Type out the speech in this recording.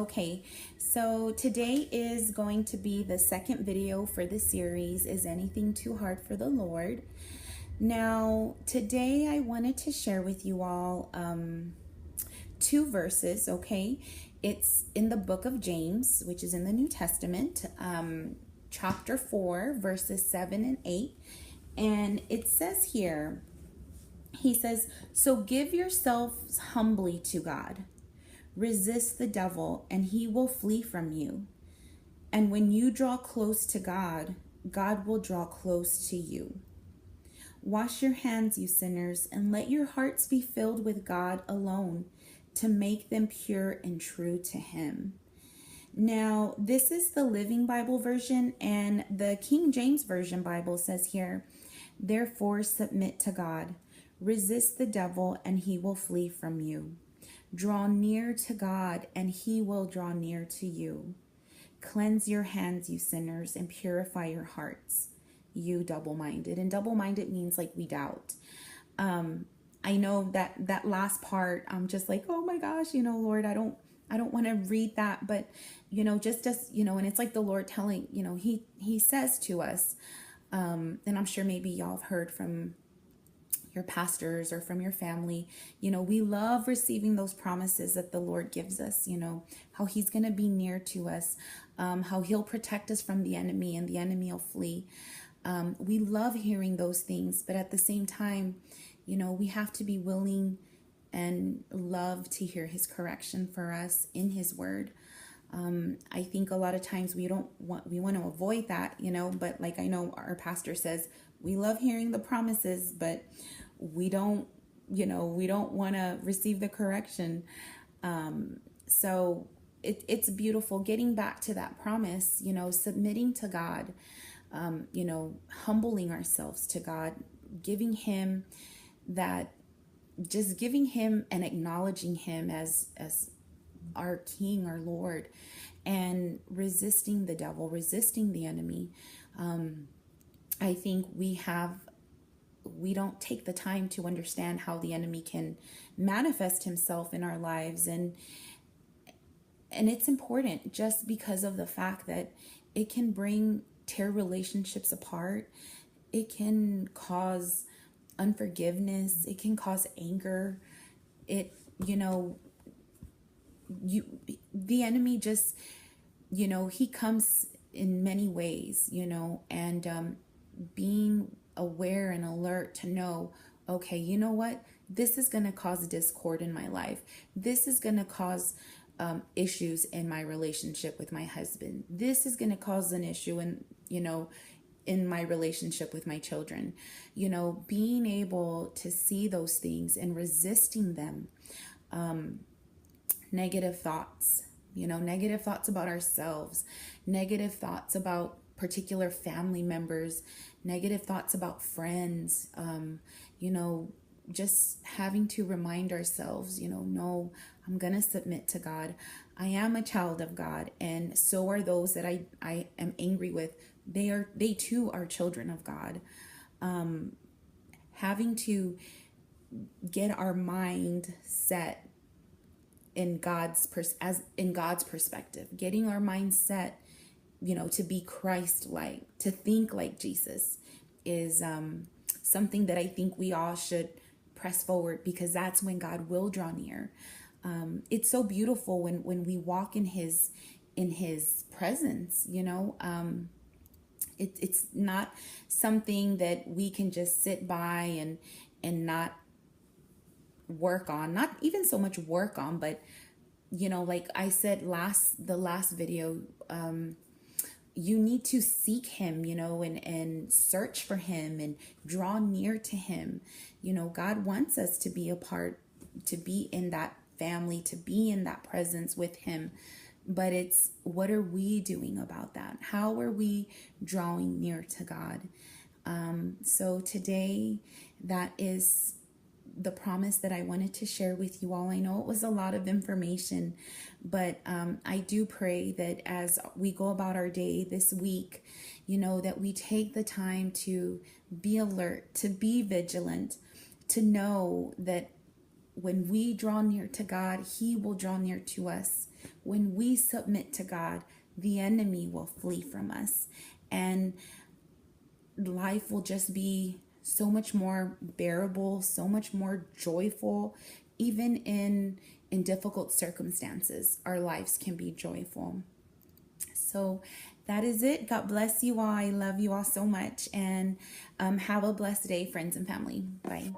Okay, so today is going to be the second video for the series, Is Anything Too Hard for the Lord? Now, today I wanted to share with you all two verses, okay? It's in the book of James, which is in the New Testament, chapter 4, verses 7 and 8. And it says here, he says, "So give yourselves humbly to God. Resist the devil, and he will flee from you. And when you draw close to God, God will draw close to you. Wash your hands, you sinners, and let your hearts be filled with God alone, to make them pure and true to Him." Now, this is the Living Bible version, and the King James Version Bible says here, "Therefore submit to God. Resist the devil, and he will flee from you. Draw near to God, and he will draw near to you. Cleanse your hands, you sinners, and purify your hearts, you double-minded." And double-minded means like we doubt. I know that last part, I'm just like, oh my gosh, Lord, I don't want to read that, but just as and it's like the Lord telling, he says to us, and I'm sure maybe y'all have heard from your pastors or from your family, we love receiving those promises that the Lord gives us, how He's going to be near to us, how He'll protect us from the enemy and the enemy will flee. We love hearing those things, but at the same time, we have to be willing and love to hear His correction for us in His word. I think a lot of times we want to avoid that, but like I know our pastor says, we love hearing the promises, but we don't want to receive the correction. So it's beautiful getting back to that promise, submitting to God, humbling ourselves to God, giving Him and acknowledging Him as our King, our Lord, and resisting the devil, resisting the enemy. I think we don't take the time to understand how the enemy can manifest himself in our lives, and it's important just because of the fact that it can tear relationships apart. It can cause unforgiveness. It can cause anger. The enemy just, he comes in many ways, and being aware and alert to know, okay, you know what? This is going to cause discord in my life. This is going to cause issues in my relationship with my husband. This is going to cause an issue in my relationship with my children. Being able to see those things and resisting them. Negative thoughts, negative thoughts about ourselves, negative thoughts about particular family members, negative thoughts about friends, just having to remind ourselves, no, I'm going to submit to God. I am a child of God, and so are those that I am angry with. They too are children of God. Having to get our mind set in God's perspective, getting our mind set, to be Christ-like, to think like Jesus, is something that I think we all should press forward, because that's when God will draw near. It's so beautiful when we walk in His presence. It's not something that we can just sit by and not work on, not even so much work on, but like I said the last video, you need to seek Him, and search for Him and draw near to Him. God wants us to be a part, to be in that family, to be in that presence with Him. But it's, what are we doing about that? How are we drawing near to God? So today, that is the promise that I wanted to share with you all. I know it was a lot of information, but I do pray that as we go about our day this week, that we take the time to be alert, to be vigilant, to know that when we draw near to God, He will draw near to us. When we submit to God, the enemy will flee from us, and life will just be so much more bearable, so much more joyful. Even in difficult circumstances, our lives can be joyful. So that is it. God bless you all. I love you all so much, and have a blessed day, friends and family. Bye.